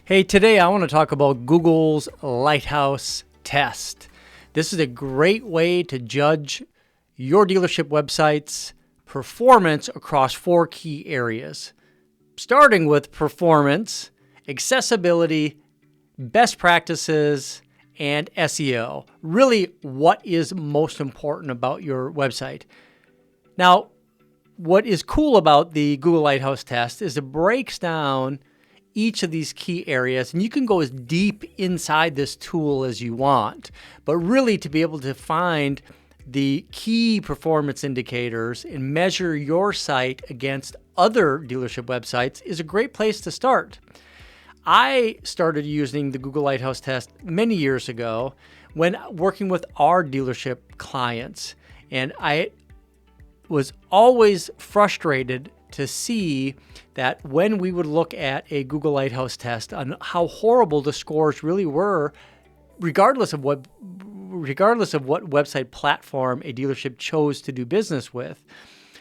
Hey, today I want to talk about Google's Lighthouse Test. This is a great way to judge your dealership website's performance across 4 key areas, starting with performance, accessibility, best practices, and SEO. Really, what is most important about your website? Now, what is cool about the Google Lighthouse Test is it breaks down each of these key areas, and you can go as deep inside this tool as you want. But really, to be able to find the key performance indicators and measure your site against other dealership websites is a great place to start. I started using the Google Lighthouse Test many years ago when working with our dealership clients, and I was always frustrated to see that when we would look at a Google Lighthouse Test on how horrible the scores really were, regardless of what website platform a dealership chose to do business with.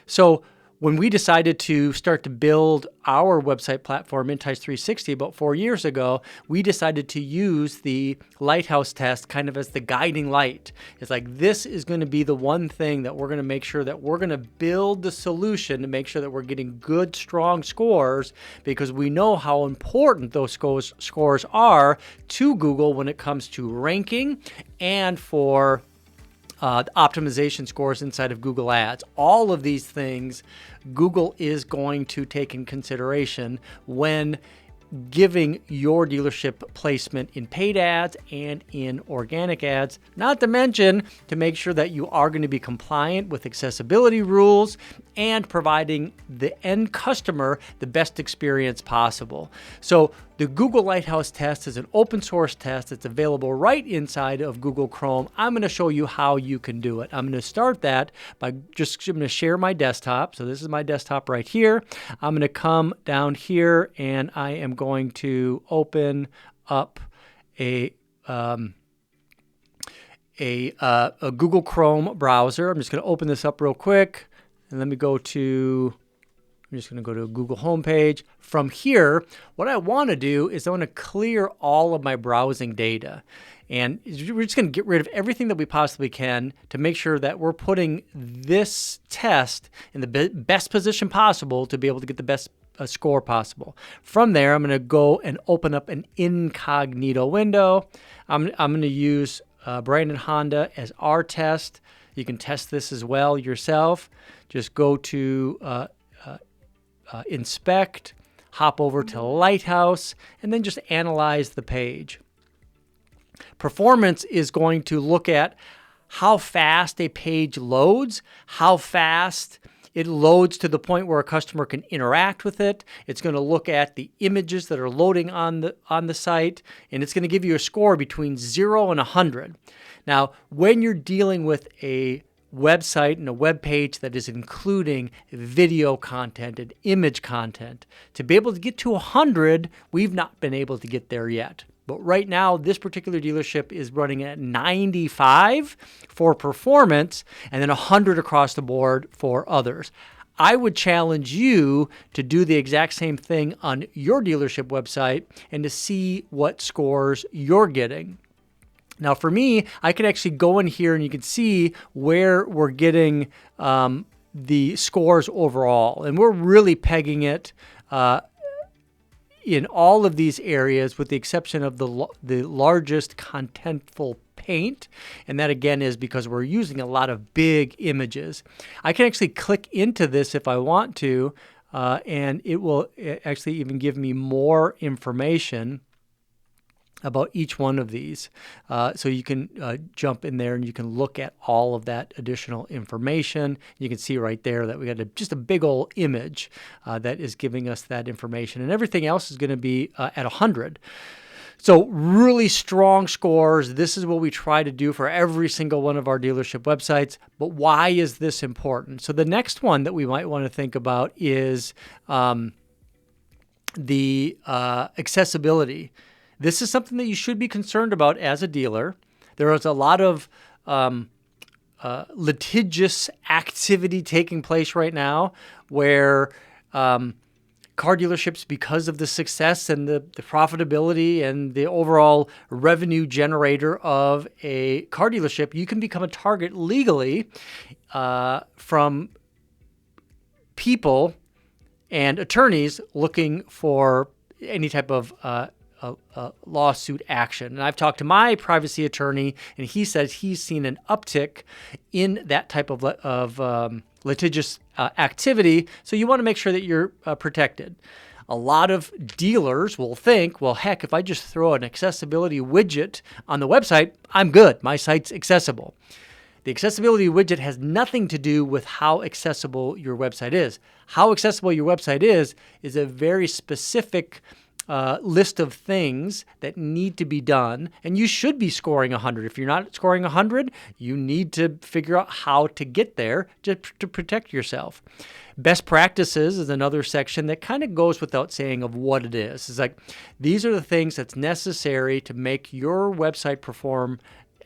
So when we decided to start to build our website platform, intice360, about 4 years ago, we decided to use the Lighthouse Test kind of as the guiding light. It's like, this is going to be the one thing that we're going to make sure that we're going to build the solution to make sure that we're getting good, strong scores, because we know how important those scores are to Google when it comes to ranking and for optimization scores inside of Google Ads. All of these things Google is going to take in consideration when giving your dealership placement in paid ads and in organic ads, not to mention to make sure that you are going to be compliant with accessibility rules and providing the end customer the best experience possible. So the Google Lighthouse Test is an open source test that's available right inside of Google Chrome. I'm going to show you how you can do it. I'm going to start that by I'm going to share my desktop. So this is my desktop right here. I'm going to come down here and I am going to open up a Google Chrome browser. I'm just going to open this up real quick, and let me go to, I'm just going to go to a Google homepage. From here, what I want to do is I want to clear all of my browsing data. And we're just going to get rid of everything that we possibly can to make sure that we're putting this test in the best position possible to be able to get the best score possible. From there, I'm going to go and open up an incognito window. I'm going to use Brandon Honda as our test. You can test this as well yourself. Just go to inspect, hop over to Lighthouse, and then just analyze the page. Performance is going to look at how fast a page loads, how fast it loads to the point where a customer can interact with it. It's going to look at the images that are loading on the site, and it's going to give you a score between 0 and 100. Now, when you're dealing with a website and a web page that is including video content and image content, to be able to get to 100, we've not been able to get there yet. But right now, this particular dealership is running at 95 for performance and then 100 across the board for others. I would challenge you to do the exact same thing on your dealership website and to see what scores you're getting. Now, for me, I can actually go in here and you can see where we're getting the scores overall. And we're really pegging it in all of these areas, with the exception of the largest contentful paint. And that, again, is because we're using a lot of big images. I can actually click into this if I want to, and it will actually even give me more information about each one of these. So you can jump in there and you can look at all of that additional information. You can see right there that we got just a big old image that is giving us that information, and everything else is going to be at 100. So really strong scores. This is what we try to do for every single one of our dealership websites. But why is this important? So the next one that we might want to think about is the accessibility. This is something that you should be concerned about as a dealer. There is a lot of litigious activity taking place right now where car dealerships, because of the success and the profitability and the overall revenue generator of a car dealership, you can become a target legally from people and attorneys looking for any type of lawsuit action. And I've talked to my privacy attorney, and he says he's seen an uptick in that type of litigious activity. So you want to make sure that you're protected. A lot of dealers will think, well, heck, if I just throw an accessibility widget on the website, I'm good. My site's accessible. The accessibility widget has nothing to do with how accessible your website is. How accessible your website is a very specific list of things that need to be done, and you should be scoring 100. If you're not scoring 100, you need to figure out how to get there to protect yourself. Best practices is another section that kind of goes without saying of what it is. It's like, these are the things that's necessary to make your website perform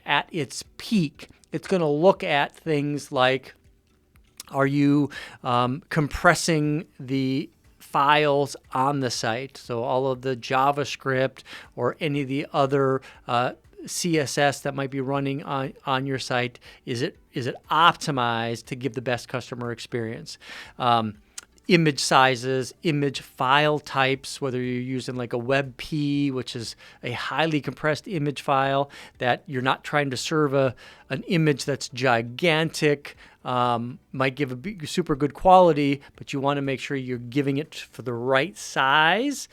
at its peak. It's going to look at things like, are you compressing the files on the site? So all of the JavaScript or any of the other CSS that might be running on your site, is it optimized to give the best customer experience? Image sizes, image file types, whether you're using like a WebP, which is a highly compressed image file that you're not trying to serve an image that's gigantic, might give a super good quality, but you want to make sure you're giving it for the right size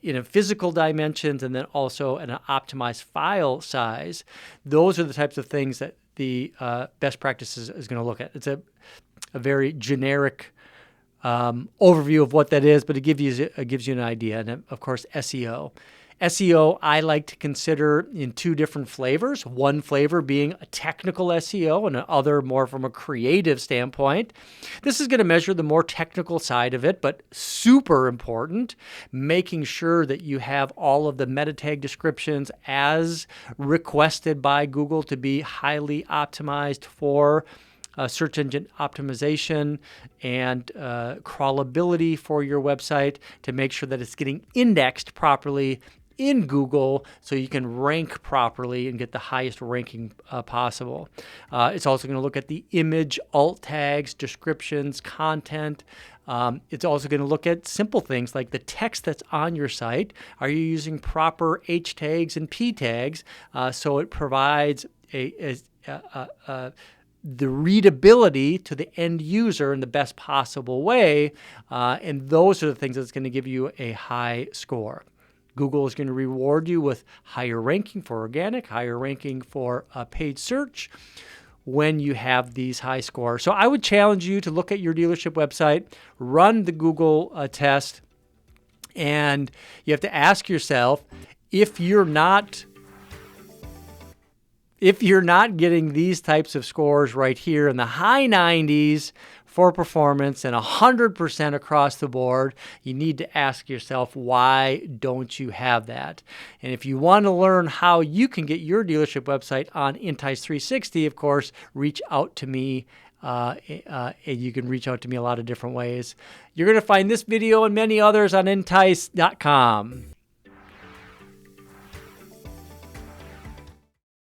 in a physical dimensions, and then also an optimized file size. Those are the types of things that the best practices is going to look at. It's a very generic overview of what that is, but it gives you an idea. And of course, SEO. SEO I like to consider in two different flavors. One flavor being a technical SEO and another more from a creative standpoint. This is going to measure the more technical side of it, but super important, making sure that you have all of the meta tag descriptions as requested by Google to be highly optimized for search engine optimization and crawlability for your website, to make sure that it's getting indexed properly in Google so you can rank properly and get the highest ranking possible. It's also going to look at the image, alt tags, descriptions, content. It's also going to look at simple things like the text that's on your site. Are you using proper H tags and P tags so it provides the readability to the end user in the best possible way, and those are the things that's going to give you a high score. Google is going to reward you with higher ranking for organic, higher ranking for paid search when you have these high scores. So I would challenge you to look at your dealership website, run the Google test, and you have to ask yourself, if you're not getting these types of scores right here in the high 90s for performance and 100% across the board, you need to ask yourself, why don't you have that? And if you want to learn how you can get your dealership website on intice360, of course, reach out to me. And you can reach out to me a lot of different ways. You're going to find this video and many others on intice.com.